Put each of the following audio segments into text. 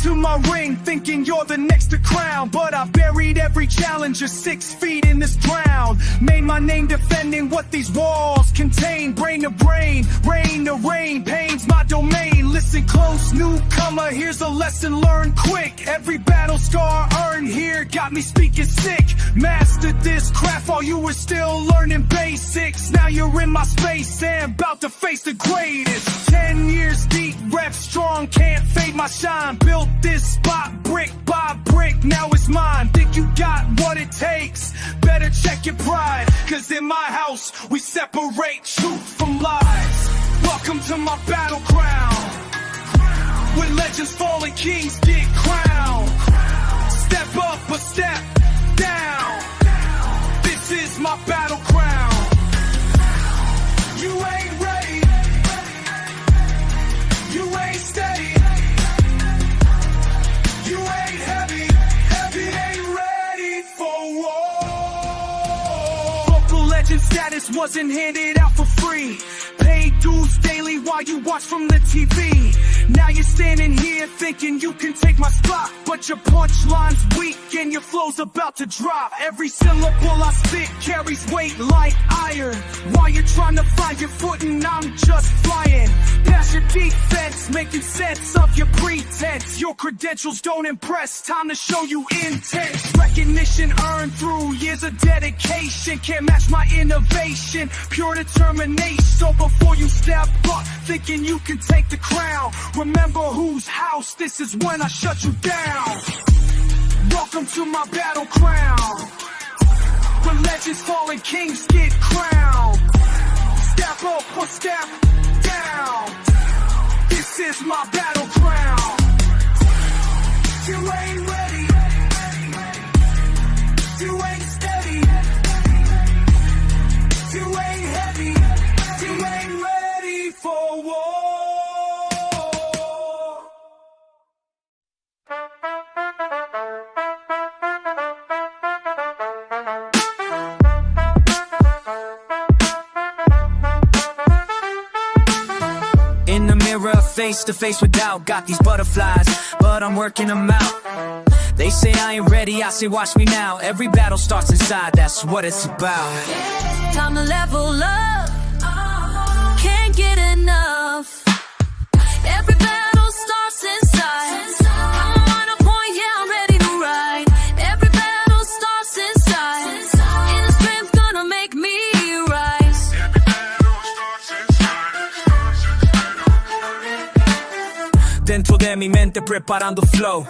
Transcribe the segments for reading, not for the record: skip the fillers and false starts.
to my ring, thinking you're the next to crown. But I buried every challenger 6 feet in this ground. Made my name defending what these walls contain. Brain to brain, rain to rain, pain's my domain. Listen close, newcomer, here's a lesson learned quick. Every battle scar earned here got me speaking sick. Mastered this craft while you were still learning basics. Now you're in my space and about to face the greatest. 10 years deep, rep strong, can't fade my shine. Built this spot brick by brick, now it's mine. Think you got what it takes? Better check your pride, cause in my house we separate truth from lies. Welcome to my battleground, where legends fall and kings get crowned. Step up or step down, this is my battleground. You ain't ready, you ain't steady, you ain't heavy, heavy ain't ready for war. Local legend status wasn't handed out for free. Paid dues daily while you watch from the TV. Now you're standing here thinking you can take my spot, but your punchline's weak and your flow's about to drop. Every syllable I spit carries weight like iron. While you're trying to find your footing, I'm just flying past your defense, making sense of your pretense. Your credentials don't impress, time to show you intent. Recognition earned through years of dedication can't match my innovation, pure determination. So before you step up thinking you can take the crown, remember whose house this is when I shut you down. Welcome to my battle crown, where legends fall and kings get crowned. Step up or step down, this is my battle crown. You ain't ready, you ain't steady, you ain't heavy, you ain't ready for war. In the mirror, face to face with doubt. Got these butterflies, but I'm working them out. They say I ain't ready, I say watch me now. Every battle starts inside, that's what it's about. Time to level up, can't get enough. Every battle starts inside. I'm on a point, yeah, I'm ready to ride. Every battle starts inside. Inner strength gonna make me rise. Dentro de mi mente preparando flow.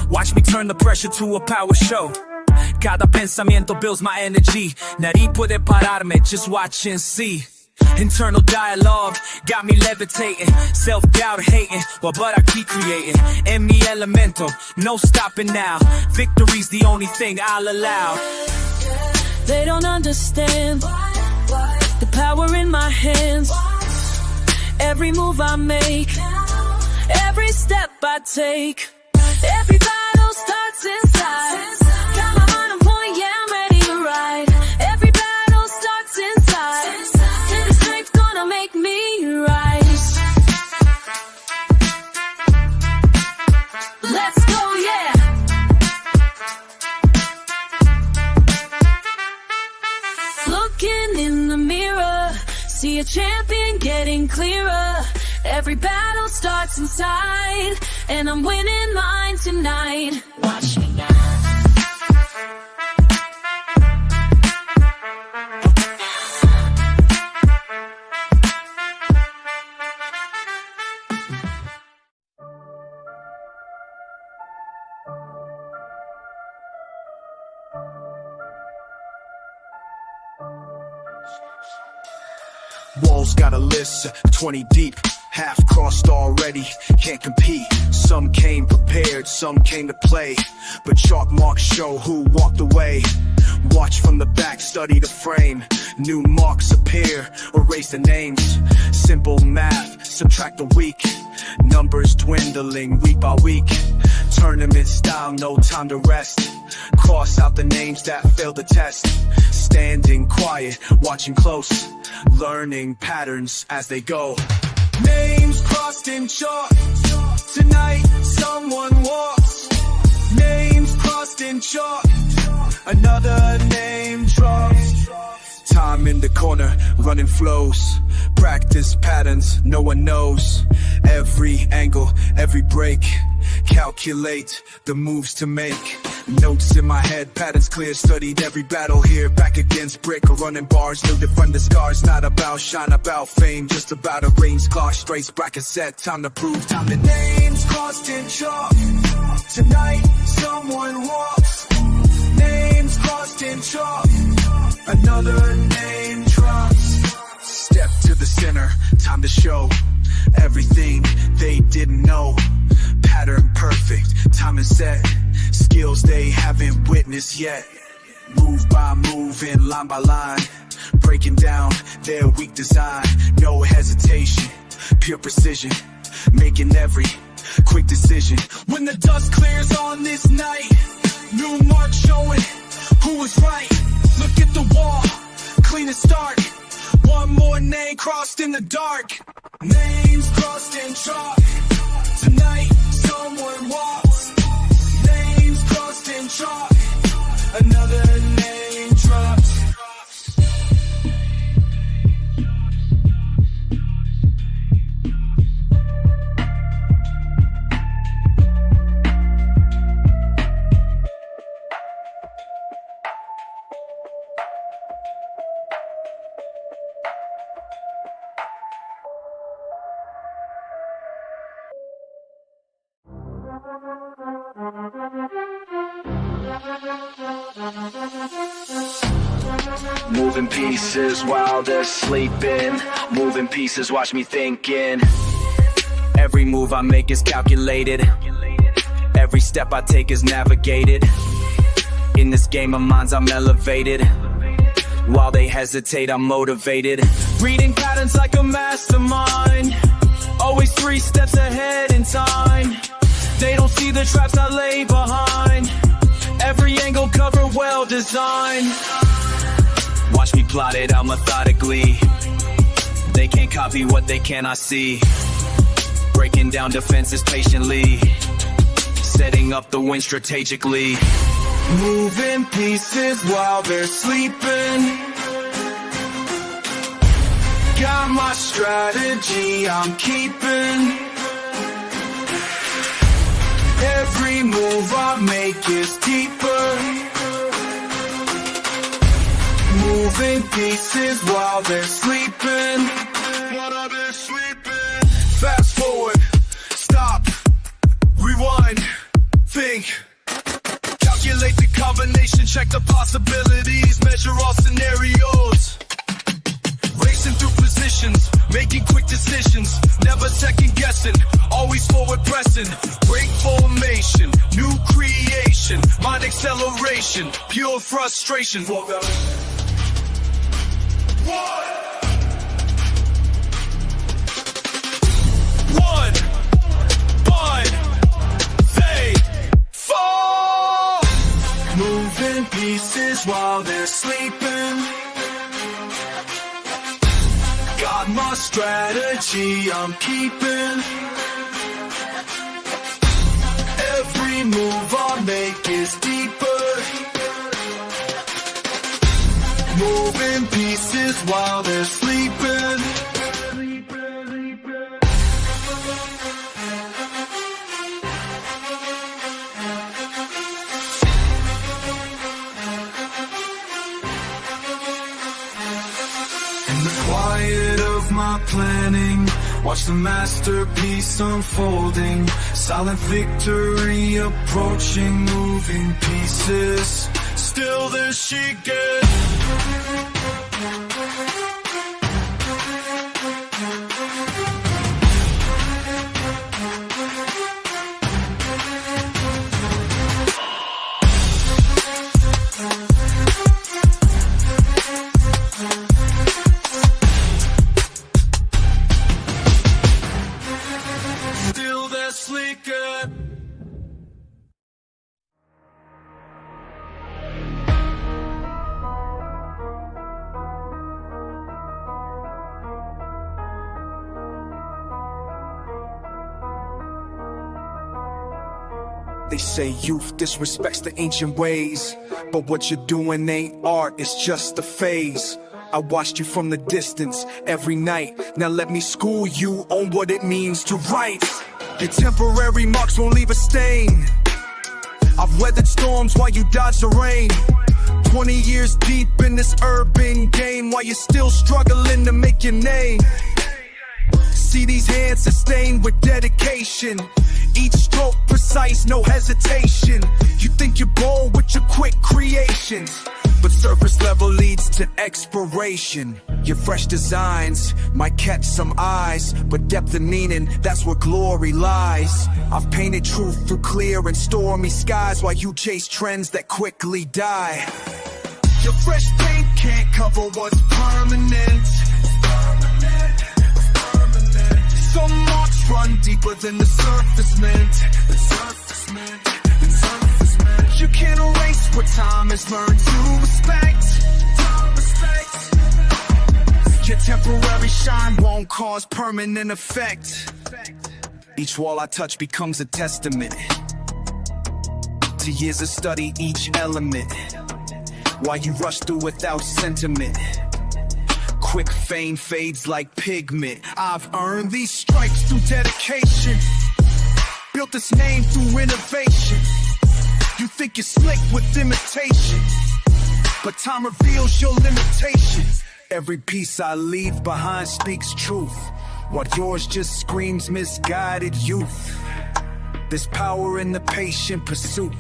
Watch me turn the pressure to a power show. Cada pensamiento builds my energy. Nadie puede pararme, just watch and see. Internal dialogue got me levitating. Self-doubt hating, well, but I keep creating. En mi elemento, no stopping now. Victory's the only thing I'll allow. They don't understand the power in my hands. Every move I make, every step I take. Every battle starts inside. Got my mind on point, yeah, I'm ready to ride. Every battle starts inside. Inner strength gonna make me rise. Let's go, yeah. Looking in the mirror, see a champion getting clearer. Every battle starts inside, and I'm winning mine tonight. Watch me now. Walls got a list, 20 deep, half crossed already, can't compete. Some came prepared, some came to play, but chalk marks show who walked away. Watch from the back, study the frame. New marks appear, erase the names. Simple math, subtract the week. Numbers dwindling week by week. Tournament style, no time to rest. Cross out the names that failed the test. Standing quiet, watching close, learning patterns as they go. Names crossed in chalk, Tonight, someone walks, names crossed in chalk, another name drops. Time in the corner, running flows. Practice patterns, no one knows. Every angle, every break. Calculate the moves to make. Notes in my head, patterns clear. Studied every battle here. Back against brick or running bars. Knew to find the scars. Not about shine, about fame. Just about a range. Clock straight, bracket set. Time to prove, time to names crossed in chalk. Tonight, someone walks, names crossed in chalk, another name drops. Step to the center, time to show everything they didn't know. Pattern perfect, time is set. Skills they haven't witnessed yet. Move by move and line by line, breaking down their weak design. No hesitation, pure precision, making every quick decision. When the dust clears on this night, new mark showing who was right. Look at the wall, clean and start. One more name crossed in the dark. Names crossed in chalk. Tonight, someone walks. Names crossed in chalk. Another name drops. Moving pieces while they're sleeping. Moving pieces, watch me thinking. Every move I make is calculated. Every step I take is navigated. In this game of minds I'm elevated. While they hesitate, I'm motivated. Reading patterns like a mastermind. Always 3 steps ahead in time. They don't see the traps I lay behind. Every angle cover well designed. Watch me plot it out methodically. They can't copy what they cannot see. Breaking down defenses patiently. Setting up the win strategically. Moving pieces while they're sleeping. Got my strategy I'm keeping. Every move I make is deeper. Moving pieces while they're sleeping. While they're sleeping. Fast forward, stop, rewind, think. Calculate the combination, check the possibilities, measure all scenarios. Racing through positions, making quick decisions, never second guessing, always forward pressing. Break formation, new creation, mind acceleration, pure frustration. One, they fall. Moving pieces while they're sleeping. Got my strategy I'm keeping. Every move I make is deeper. Moving pieces while they're sleeping. In the quiet of my planning, watch the masterpiece unfolding. Silent victory approaching, moving pieces. Still there she gets. Still there sleeker. They say youth disrespects the ancient ways, but what you're doing ain't art, it's just a phase. I watched you from the distance every night. Now let me school you on what it means to write. Your temporary marks won't leave a stain. I've weathered storms while you dodged the rain. 20 years deep in this urban game, while you're still struggling to make your name. See these hands sustained with dedication. Each stroke precise, no hesitation. You think you're bold with your quick creations, but surface level leads to expiration. Your fresh designs might catch some eyes, but depth and meaning, that's where glory lies. I've painted truth through clear and stormy skies, while you chase trends that quickly die. Your fresh paint can't cover what's permanent. Some marks run deeper than the surface meant. You can't erase what time has learned to respect. Your temporary shine won't cause permanent effect. Each wall I touch becomes a testament to years of study, each element. Why you rush through without sentiment? Quick fame fades like pigment. I've earned these stripes through dedication, built this name through innovation. You think you're slick with imitation, but time reveals your limitations. Every piece I leave behind speaks truth, what yours just screams misguided youth. There's power in the patient pursuit,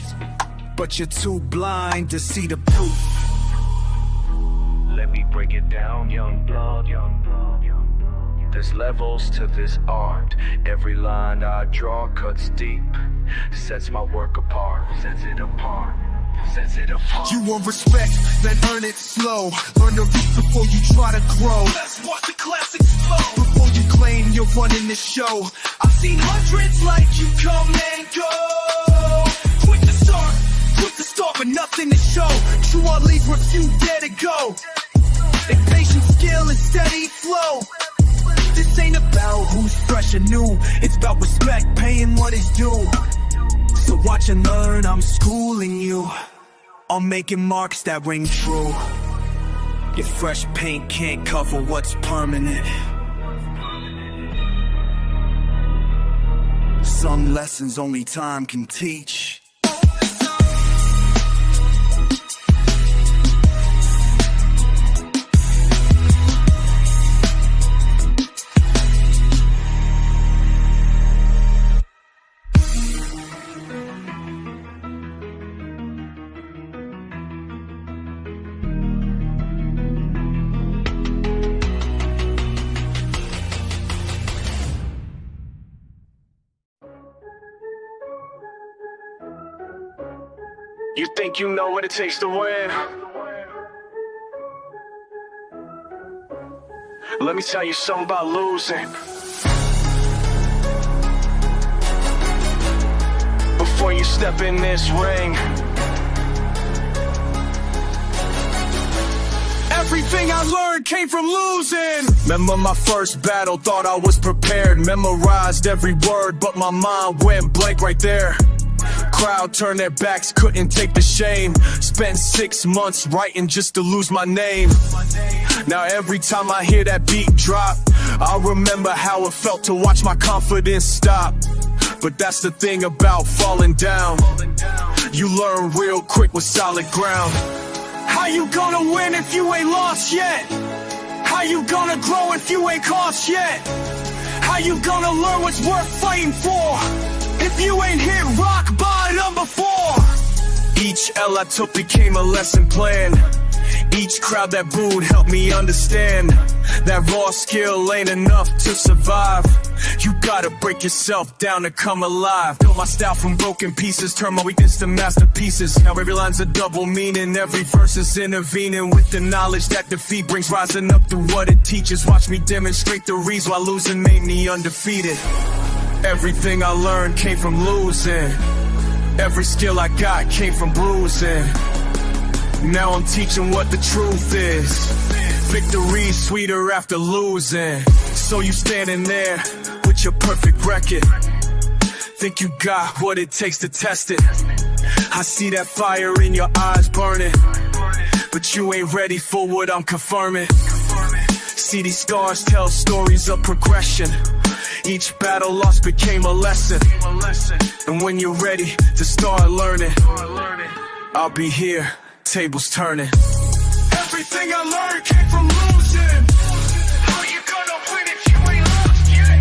but you're too blind to see the proof. Let me break it down, young blood, young blood, young blood. There's levels to this art. Every line I draw cuts deep, sets my work apart, sets it apart, sets it apart. You want respect, then earn it slow. Learn to reach before you try to grow. Let's watch the classics flow. Before you claim you're running the show, I've seen hundreds like you come and go. quick to start, but nothing to show. True art leaves where few dare to go. Impatient skill and steady flow. This ain't about who's fresh or new, it's about respect, paying what is due. So watch and learn, I'm schooling you on making marks that ring true. Your fresh paint can't cover what's permanent. Some lessons only time can teach. You think you know what it takes to win? Let me tell you something about losing. Before you step in this ring, Everything I learned came from losing. remember my first battle, thought I was prepared, memorized every word, but my mind went blank right there. Crowd turned their backs, couldn't take the shame. Spent 6 months writing just to lose my name. Now every time I hear that beat drop, I remember how it felt to watch my confidence stop. But that's the thing about falling down, you learn real quick with solid ground. How you gonna win if you ain't lost yet? How you gonna grow if you ain't cost yet? How you gonna learn what's worth fighting for if you ain't hit rock bottom before? Each L I took became a lesson plan. Each crowd that booed helped me understand that raw skill ain't enough to survive. You gotta break yourself down to come alive. Built my style from broken pieces, turn my weakness to masterpieces. Now every line's a double meaning, every verse is intervening with the knowledge that defeat brings, rising up through what it teaches. Watch me demonstrate the reason why losing made me undefeated. Everything I learned came from losing. Every skill I got came from bruising. Now I'm teaching what the truth is. Victory's sweeter after losing. So you standing there with your perfect record, Think you got what it takes to test it. I see that fire in your eyes burning, but you ain't ready for what I'm confirming. See, these scars tell stories of progression. Each battle lost became a lesson. And when you're ready to start learning, I'll be here, tables turning. Everything I learned came from losing. How you gonna win if you ain't lost yet?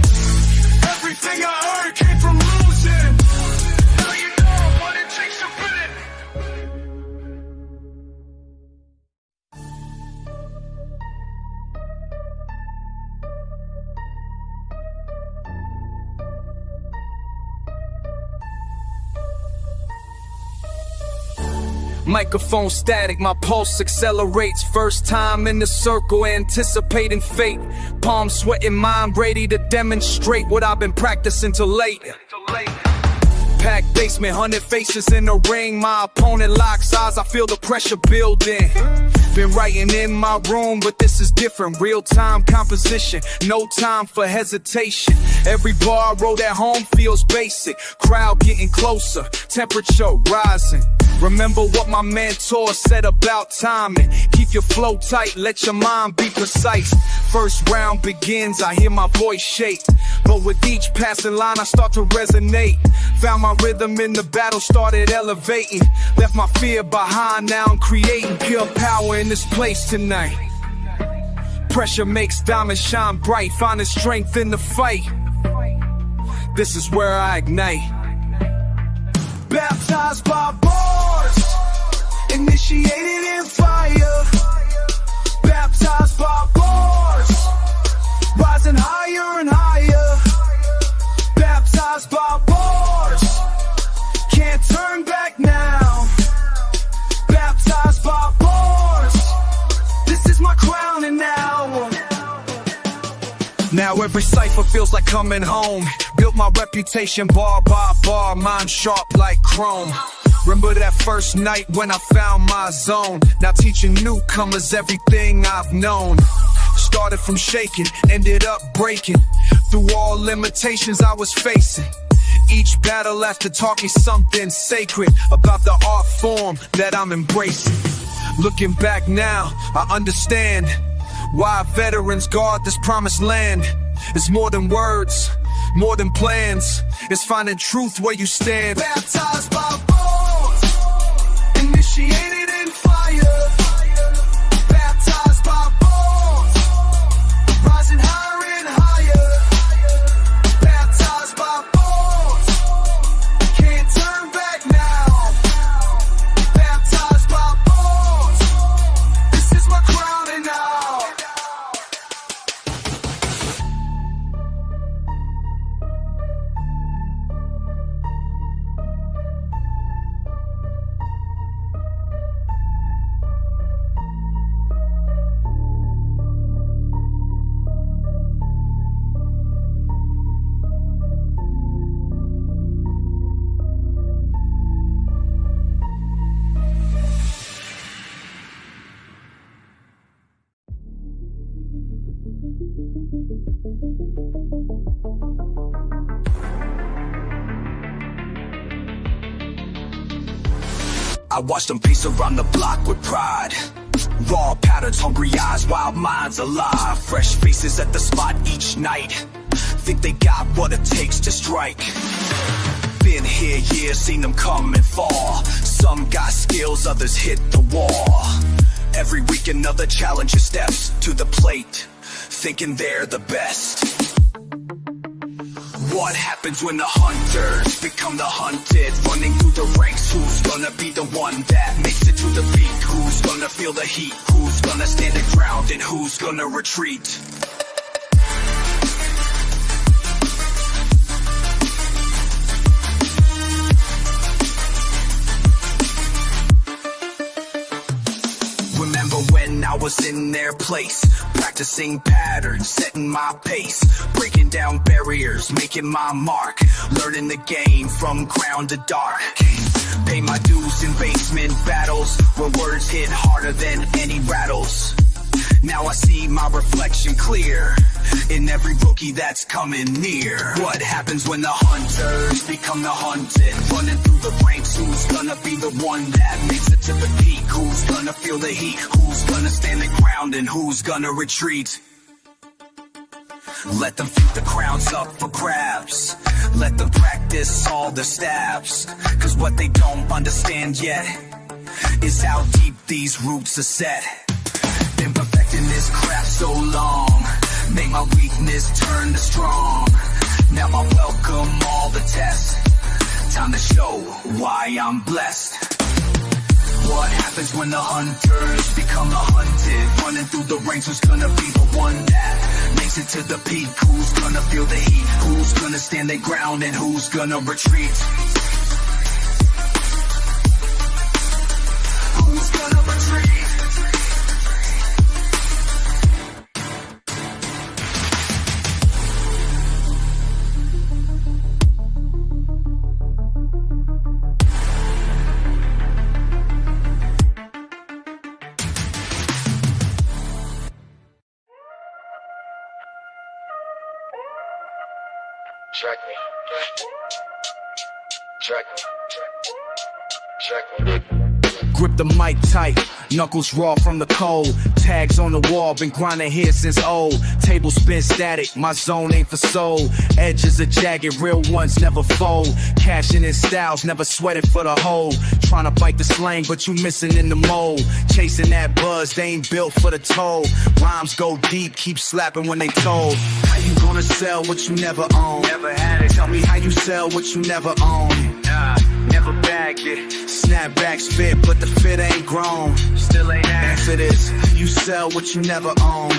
Everything I earned came from losing. Now you know what it takes to win it. Microphone static, my pulse accelerates. First time in the circle, anticipating fate. Palms sweating, mind ready to demonstrate what I've been practicing till late. Packed basement, 100 faces in the ring. My opponent locks eyes, I feel the pressure building. Been writing in my room, but this is different. Real-time composition, no time for hesitation. Every bar I wrote at home feels basic. Crowd getting closer, temperature rising. Remember what my mentor said about timing. Keep your flow tight, let your mind be precise. First round begins, I hear my voice shake. But with each passing line, I start to resonate. Found my rhythm in the battle, started elevating. Left my fear behind, now I'm creating pure power in this place tonight. Pressure makes diamonds shine bright, finding strength in the fight. This is where I ignite. Baptized by bars, initiated in fire. Baptized by bars, rising higher and higher. Baptized by bars, can't turn back now. Baptized by bars, this is my crowning now. Now every cipher feels like coming home. Built my reputation bar by bar, mind sharp like chrome. Remember that first night when I found my zone. Now teaching newcomers everything I've known. Started from shaking, ended up breaking. Through all limitations I was facing. Each battle after taught me something sacred about the art form that I'm embracing. Looking back now, I understand why veterans guard this promised land. It's more than words, more than plans. It's finding truth where you stand. Baptized by bars, initiated in fire. Baptized by bars, rising higher and higher. Baptized by bars, can't turn back now. Baptized by bars, this is my crowning now. I watch them pace around the block with pride. Raw patterns, hungry eyes, wild minds alive. Fresh faces at the spot each night. Think they got what it takes to strike. Been here years, seen them come and fall. Some got skills, others hit the wall. Every week another challenger steps to the plate, thinking they're the best. What happens when the hunters become the hunted? Running through the ranks, who's gonna be the one that makes it to the peak? Who's gonna feel the heat? Who's gonna stand their ground? And who's gonna retreat? Remember when I was in their place, practicing patterns, setting my pace, breaking down barriers, making my mark, learning the game from ground to dark. Pay my dues in basement battles, where words hit harder than any rattles. Now I see my reflection clear in every rookie that's coming near. What happens when the hunters become the hunted? Running through the ranks, who's gonna be the one that makes it to the peak? Who's gonna feel the heat? Who's gonna stand the ground and who's gonna retreat? Let them think the crown's up for grabs. Let them practice all their stabs. Cause what they don't understand yet is how deep these roots are set. Been perfecting this craft so long, make my weakness turn to strong. Now I welcome all the tests. Time to show why I'm blessed. What happens when the hunters become the hunted? Running through the ranks, who's gonna be the one that makes it to the peak? Who's gonna feel the heat? Who's gonna stand their ground and who's gonna retreat? Who's gonna retreat? Check me. Check me. Check me. Grip the mic tight, knuckles raw from the cold. Tags on the wall, been grinding here since old. Table spin static, my zone ain't for soul. Edges are jagged, real ones never fold. Cashing in styles, never sweated for the hole. Trying to bite the slang, but you missing in the mold. Chasing that buzz, they ain't built for the toll. Rhymes go deep, keep slapping when they told. How you gonna sell what you never own? Never had it. Tell me how you sell what you never own. Nah, never bagged it. Snapbacks fit, but the fit ain't grown. Still ain't answer this. You sell what you never own.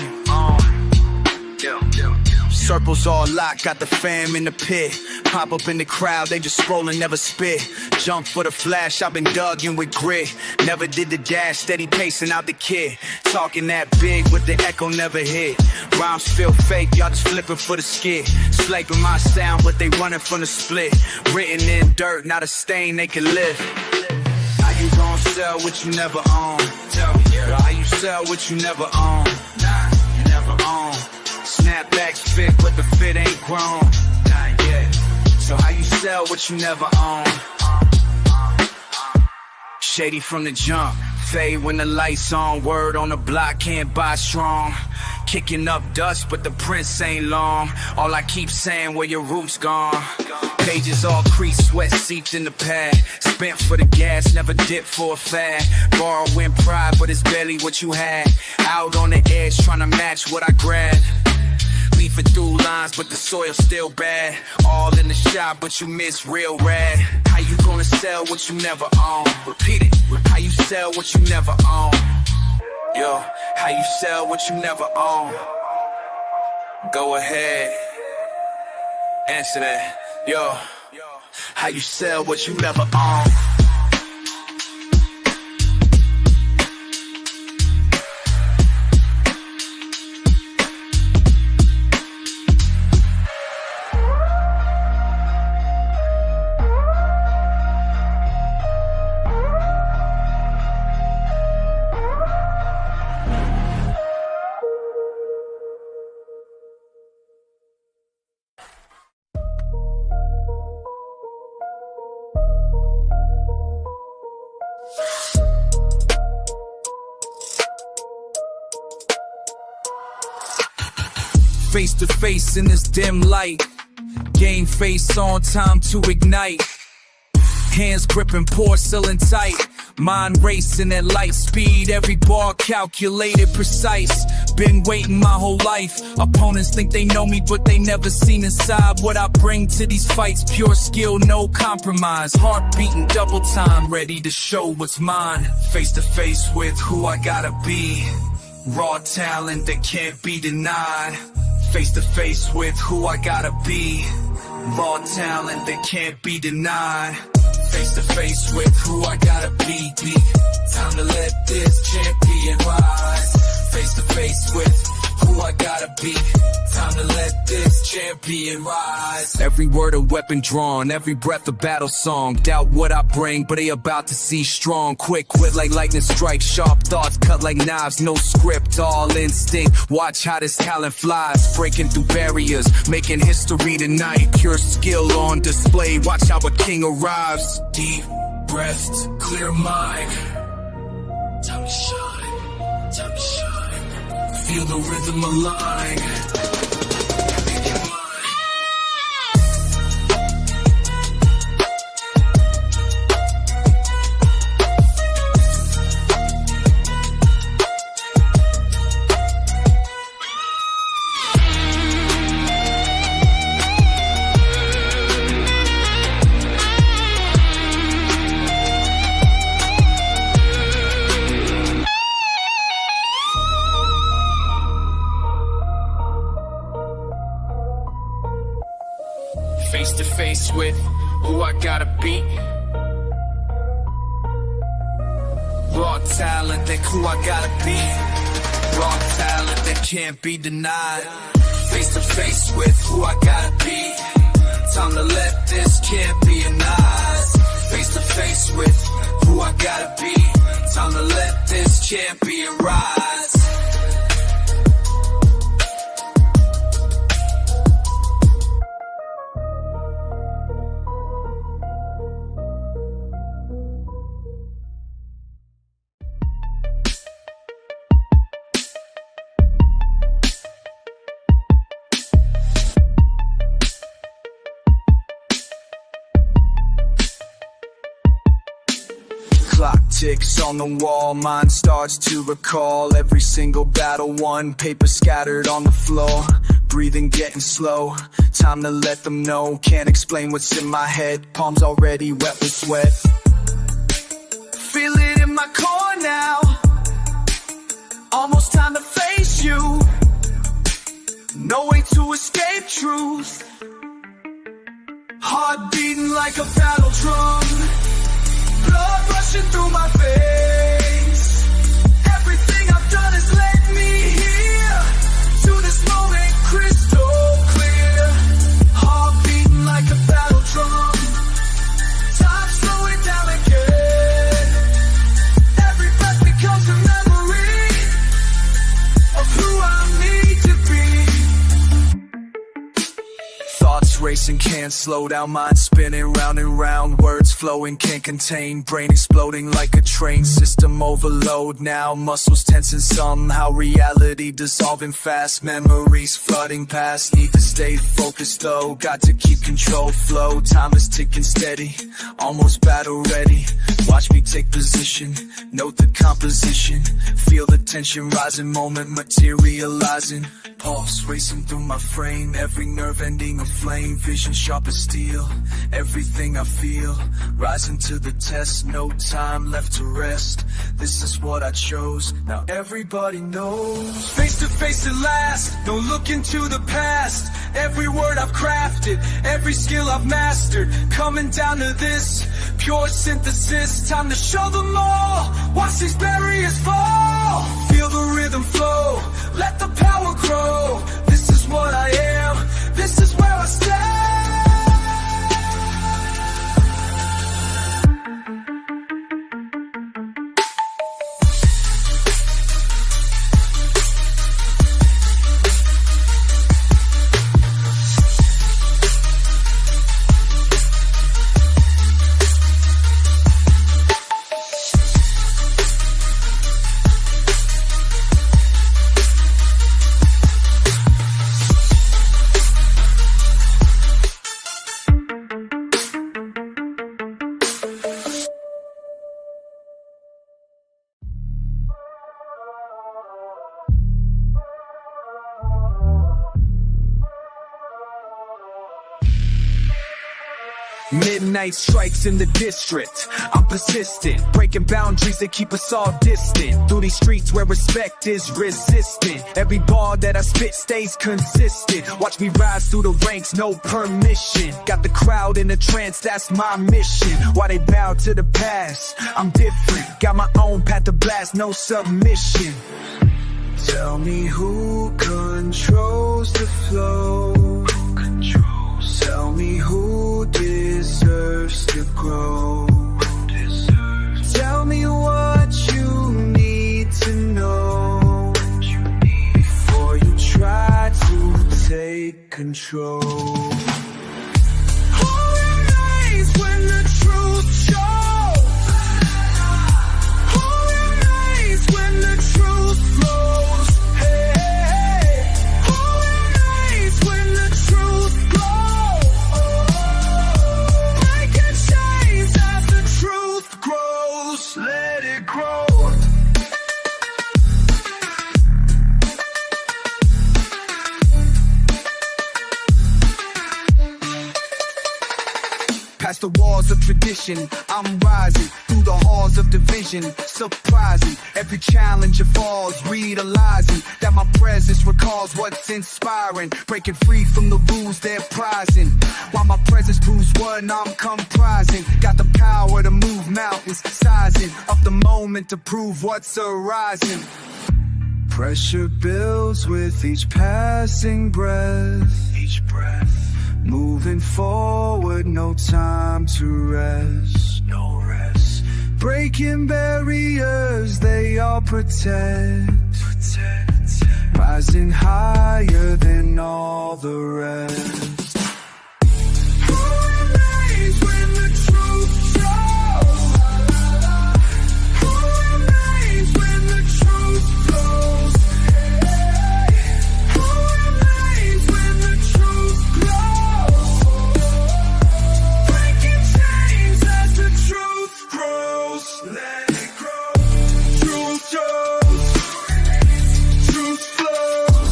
Circles all locked, got the fam in the pit. Pop up in the crowd, they just scrolling, never spit. Jump for the flash, I've been dug in with grit. Never did the dash, steady pacing out the kid. Talking that big, but the echo never hit. Rhymes feel fake, y'all just flipping for the skit. Slaping my sound, but they running from the split. Written in dirt, not a stain they can lift. How you gon' sell what you never own? Tell me, how you sell what you never own? Nah, you never own. Snapbacks fit, but the fit ain't grown. Not yet. So how you sell what you never own? Shady from the jump, fade when the lights on. Word on the block, can't buy strong. Kicking up dust, but the prints ain't long. All I keep saying, where your roots gone? Pages all creased, sweat seeped in the pad. Spent for the gas, never dipped for a fad. Borrowing pride, but it's barely what you had. Out on the edge, trying to match what I grabbed. Leafing through lines, but the soil's still bad. All in the shop, but you miss real rad. How you gonna sell what you never own? Repeat it. How you sell what you never own? Yo, how you sell what you never own? Go ahead, answer that. Yo, how you sell what you never own? Face to face in this dim light. Game face on, time to ignite. Hands gripping porcelain tight. Mind racing at light speed. Every bar calculated, precise. Been waiting my whole life. Opponents think they know me, but they never seen inside what I bring to these fights. Pure skill, no compromise. Heart beating double time, ready to show what's mine. Face to face with who I gotta be. Raw talent that can't be denied. Face to face with who I gotta be. Raw talent that can't be denied. Face to face with who I gotta be. Time to let this champion rise. Face to face with who I gotta be. Time to let this champion champion rise. Every word a weapon drawn, every breath a battle song. Doubt what I bring, but they about to see strong. Quick wit like lightning strike, sharp thoughts cut like knives. No script, all instinct. Watch how this talent flies, breaking through barriers, making history tonight. Pure skill on display, watch how a king arrives. Deep breaths, clear mind. Time to shine, time to shine. Feel the rhythm align. Face to face with who I gotta be. Raw talent, that who I gotta be. Raw talent that can't be denied. Face to face with who I gotta be. Time to let this can't be denied. Face to face with who I gotta be. Time to let this can't be rise. Clock ticks on the wall, mind starts to recall every single battle won, paper scattered on the floor. Breathing getting slow, time to let them know. Can't explain what's in my head, palms already wet with sweat. Feel it in my core now, almost time to face you. No way to escape truth, heart beating like a battle drum. Blood rushing through my veins. Everything I've done has led me here to this moment crystal clear. Heart beating like a battle drum. Time slowing down again. Every breath becomes a memory of who I need to be. Thoughts racing, can't slow down, mind spinning round and round. Words flowing, can't contain, brain exploding like a train. System overload now, muscles tensing somehow. Reality dissolving fast, memories flooding past. Need to stay focused though, got to keep control flow. Time is ticking steady, almost battle ready. Watch me take position, note the composition. Feel the tension rising, moment materializing. Pulse racing through my frame, every nerve ending a flame. Vision sharp as steel, everything I feel rising to the test. No time left to rest, this is what I chose, now everybody knows. Face to face at last, no looking to the past. Every word I've crafted, every skill I've mastered, coming down to this pure synthesis. Time to show them all, watch these barriers fall. Feel the rhythm flow, let the power grow. This is what I am, this is where I stand. Midnight strikes in the district, I'm persistent, breaking boundaries that keep us all distant. Through these streets where respect is resistant, every bar that I spit stays consistent. Watch me rise through the ranks, no permission. Got the crowd in a trance, that's my mission. Why they bow to the past, I'm different. Got my own path to blast, no submission. Tell me who controls the flow. controls. Tell me who deserves to grow. Tell me what you need to know before you try to take control. Who remains when the truth shows? Who remains when the truth flows? Hey, hey, hey. Who remains when the truth grows? Breaking chains as the truth grows. Let it grow. Past the walls of tradition, I'm rising through the halls of division. Surprising, every challenger falls, realizing that my presence recalls what's inspiring. Breaking free from the rules they're prizing, while my presence proves what I'm comprising. Got the power to move mountains, sizing up the moment to prove what's arising. Pressure builds with each passing breath. Moving forward, no time to rest. No rest. Breaking barriers, they all protect. Rising higher than all the rest. Who remains when the truth shows? Who remains when the truth flows? Who remains when the truth glows? Breaking chains as the truth grows. Let it grow. Truth shows. Truth flows.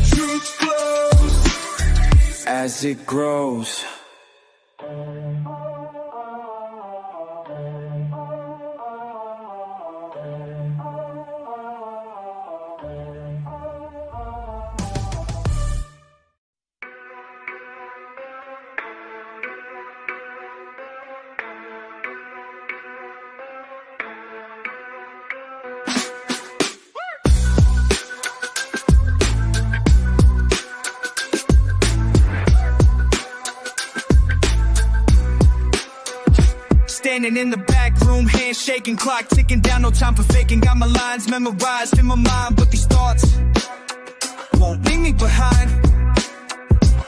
Truth flows as it grows. Standing in the back room, hands shaking, clock ticking down, no time for faking. Got my lines memorized in my mind, but these thoughts won't leave me behind.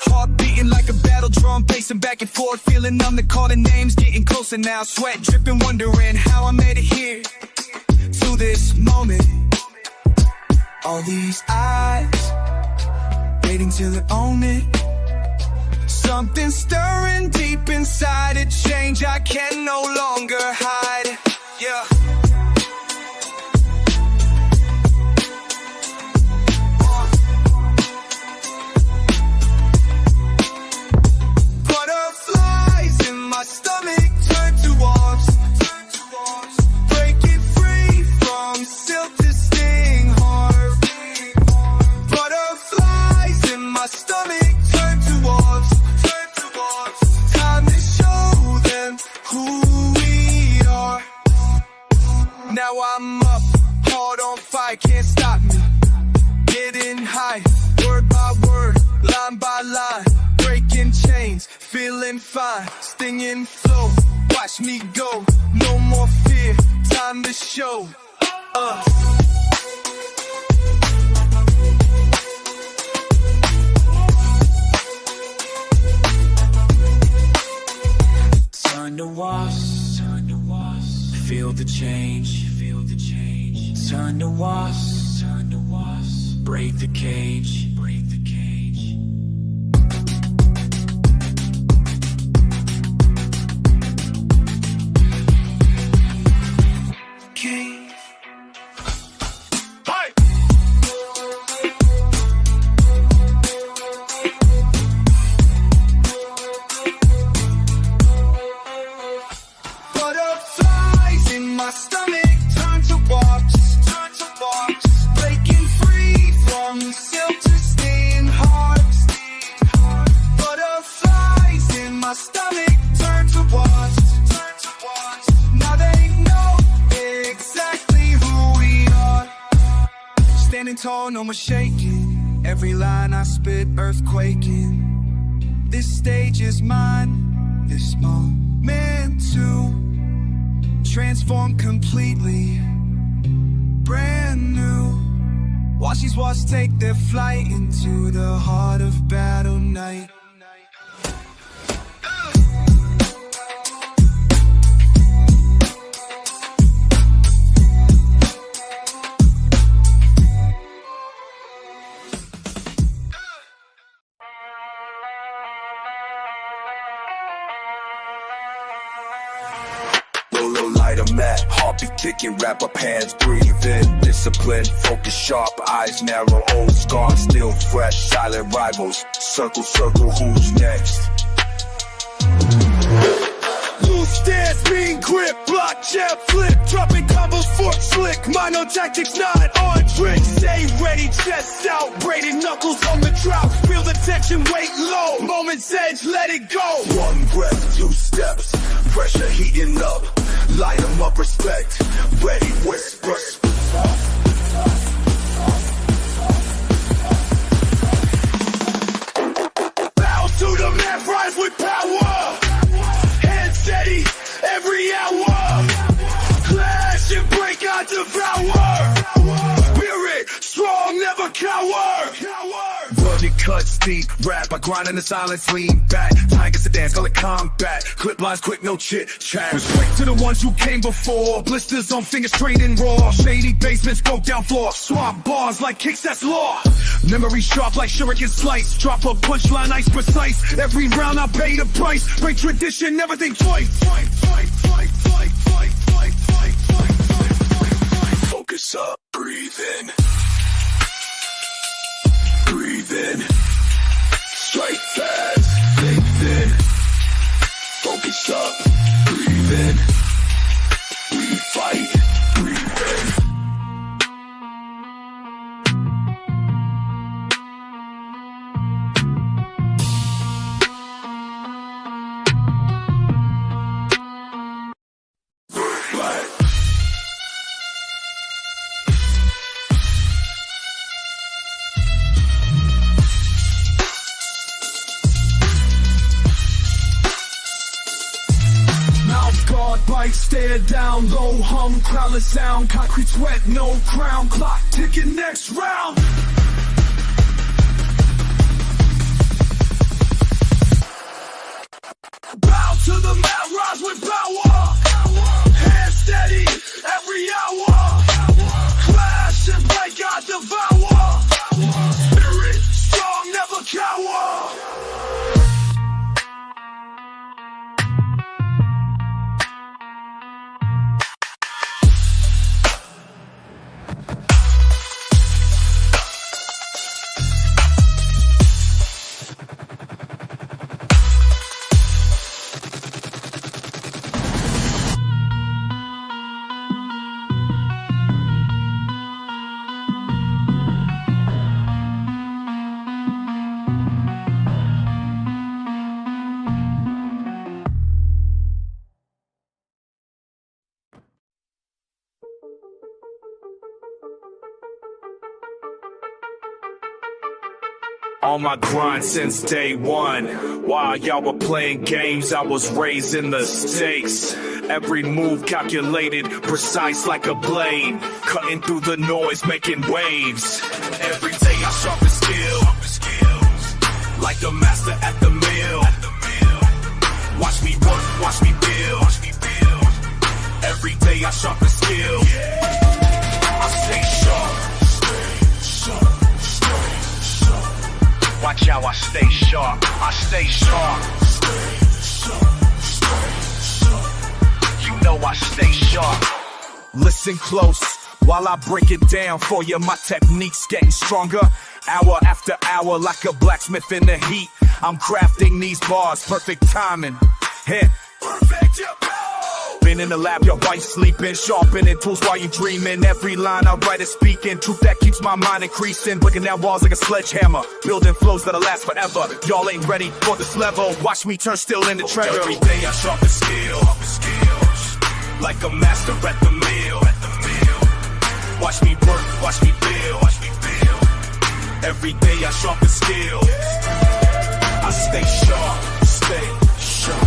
Heart beating like a battle drum, pacing back and forth, feeling numb, they're calling names, getting closer now. Sweat dripping, wondering how I made it here to this moment. All these eyes waiting till they own it. Something stirring deep inside, a change I can no longer hide. Yeah. Butterflies in my stomach turn to wasps. Breaking free from silk to sting heart. Butterflies in my stomach turn to wasps. Time to show them who we are. Now I'm up, hard on fire, can't stop me. Getting high, word by word, line by line. Breaking chains, feeling fine. Stinging flow, watch me go. No more fear, time to show. Turn to wasp, feel the change, turn to wasp, break the cage, Butterflies in my stomach turn to wasps, breaking free from silk to sting hearts. Butterflies in my stomach turn to wasps. Now they know exactly who we are. Standing tall, no more shaking. Every line I spit, earthquaking. This stage is mine, this moment to transform completely. Brand new. Watch these walls take their flight into the heart of battle night. Low light, I'm at heartbeat kicking, wrap up hands, breathe in. Discipline, focus sharp, eyes narrow, old scars still fresh. Silent rivals, circle, circle, who's next? Loose stance, mean grip, block, jab, flip, dropping combos, fork, slick. Minor tactics, not on tricks. Stay ready, chest out, braided knuckles on the drop. Feel the tension, weight low. Moment's edge, let it go. One breath, two steps, pressure heating up. Light 'em up, respect. Ready, whispers. Bow to the man, rise with power. Hand steady, every hour. Clash and break, I devour. Spirit, strong, never cower. Rugged cuts deep, rap, I grind in the silence, lean back. Time gets to dance, call it combat. Clip lines quick, no chit chat. Respect to the ones who came before. Blisters on fingers straight and raw. Shady basements, broke down floor. Swap bars like kicks, that's law. Memory sharp like shuriken slice. Drop a punchline, ice precise. Every round I pay the price. Break tradition, never think twice. Focus up, breathe in. Breathe in. Strike fast, think thin. Focus up, breathe in. We fight, breathe in. Guard, bite, stare down, low hum, crowdless sound, concrete sweat, no crown, clock ticking, next round. Bow to the mat, rise with power. Hand steady, every hour. Clash and break, I devour. Spirit, strong, never cower. On my grind since day one. While y'all were playing games, I was raising the stakes. Every move calculated, precise like a blade. Cutting through the noise, making waves. Every day I sharpen skills, like the master at the mill. Watch me work, watch me build. Every day I sharpen skill. I stay sharp. Watch how I stay sharp. I stay sharp. You know I stay sharp. Listen close while I break it down for you. My technique's getting stronger. Hour after hour like a blacksmith in the heat. I'm crafting these bars, perfect timing. Hit. Perfect, been in the lab, your wife sleeping, sharpening tools while you dreaming. Every line I write is speaking, truth that keeps my mind increasing. Breaking down walls like a sledgehammer, building flows that'll last forever. Y'all ain't ready for this level, watch me turn steel into treasure. Every day I sharpen skills, like a master at the mill. Watch me work, watch me build. Every day I sharpen skills. I stay sharp, sharp.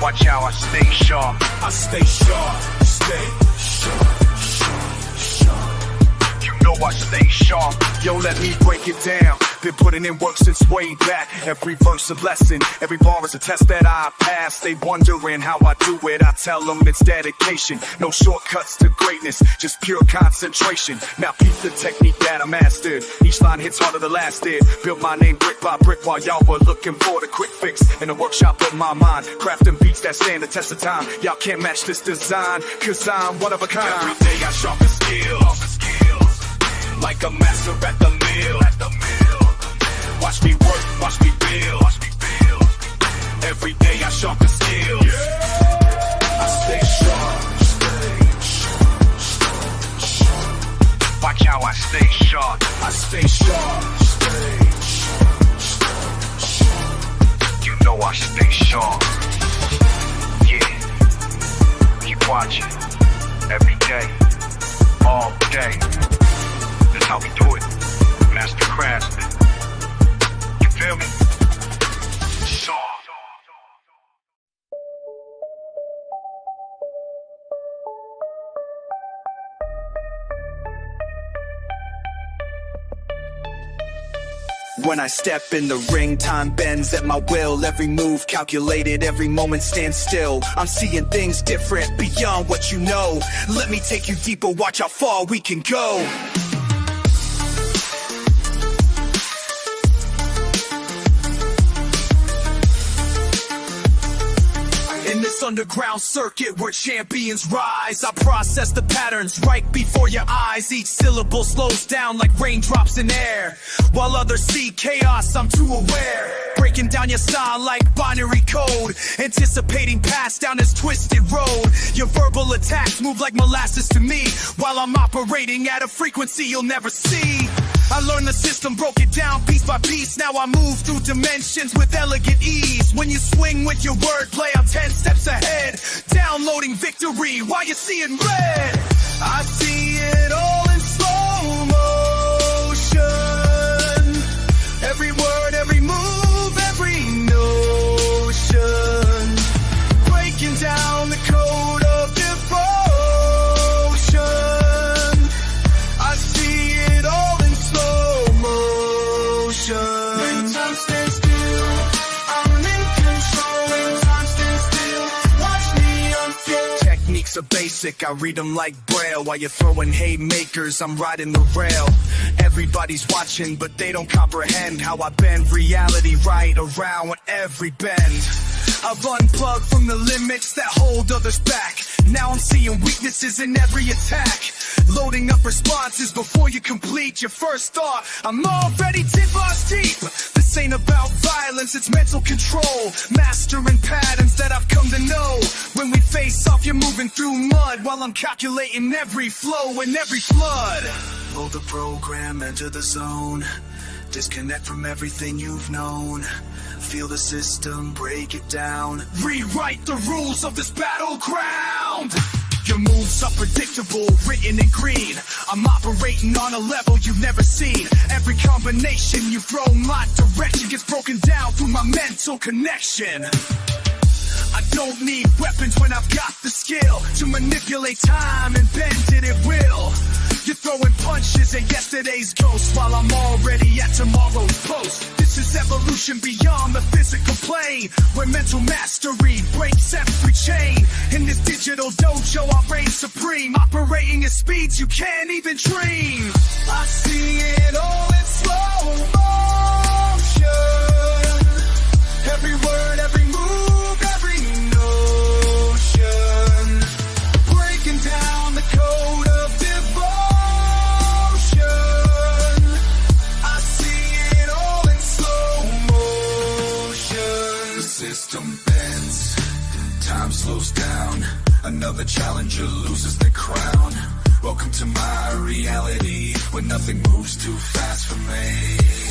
Watch how I stay sharp. I stay sharp, sharp. You know I stay sharp. Yo, let me break it down. Been putting in work since way back. Every verse a lesson, every bar is a test that I pass. They wondering how I do it. I tell them it's dedication. No shortcuts to greatness, just pure concentration. Now peep the technique that I mastered. Each line hits harder than last did. Built my name brick by brick while y'all were looking for the quick fix. In a workshop of my mind, crafting beats that stand the test of time. Y'all can't match this design, cause I'm one of a kind. Every day I sharpen skills, like a master at the mill. Watch me work, watch me build. Every day I sharpen skills. I stay sharp. Watch how I stay sharp. I stay sharp. You know I stay sharp. Yeah. Keep watching. Every day. All day. That's how we do it. Master craftsman. You feel me? Sharp. When I step in the ring, time bends at my will. Every move calculated, every moment stands still. I'm seeing things different, beyond what you know. Let me take you deeper, watch how far we can go. In this underground circuit where champions rise, I process the patterns right before your eyes. Each syllable slows down like raindrops in air. While others see chaos, I'm too aware. Breaking down your style like binary code, anticipating paths down this twisted road. Your verbal attacks move like molasses to me, while I'm operating at a frequency you'll never see. I learned the system, broke it down piece by piece. Now I move through dimensions with elegant ease. When you swing with your wordplay, I'm 10 steps ahead, downloading victory while you're seeing red. I see it all in slow motion. Every word, every move, every notion. Breaking down the code of devotion. I see it all in slow motion. When time stands still, I'm in control. When time stands still, watch me unfold. Techniques are basic, I read them like Braille. While you're throwing haymakers, I'm riding the rail. Everybody's watching, but they don't comprehend how I bend reality right around every bend. I've unplugged from the limits that hold others back. Now I'm seeing weaknesses in every attack. Loading up responses before you complete your first thought. I'm already 10 bars deep. This ain't about violence, it's mental control. Mastering patterns that I've come to know. When we face off, you're moving through mud, while I'm calculating every flow and every flood. Load the program, enter the zone. Disconnect from everything you've known. Feel the system, break it down. Rewrite the rules of this battleground. Your moves are predictable, written in green. I'm operating on a level you've never seen. Every combination you throw my direction gets broken down through my mental connection. I don't need weapons when I've got the skill to manipulate time and bend it at will. You're throwing punches at yesterday's ghost, while I'm already at tomorrow's post. This is evolution beyond the physical plane, where mental mastery breaks every chain. In this digital dojo, I reign supreme, operating at speeds you can't even dream. I see it all in slow motion. Every word, every move, every notion. Breaking down the code of devotion. I see it all in slow motion. The system bends, time slows down. Another challenger loses their crown. Welcome to my reality, where nothing moves too fast for me.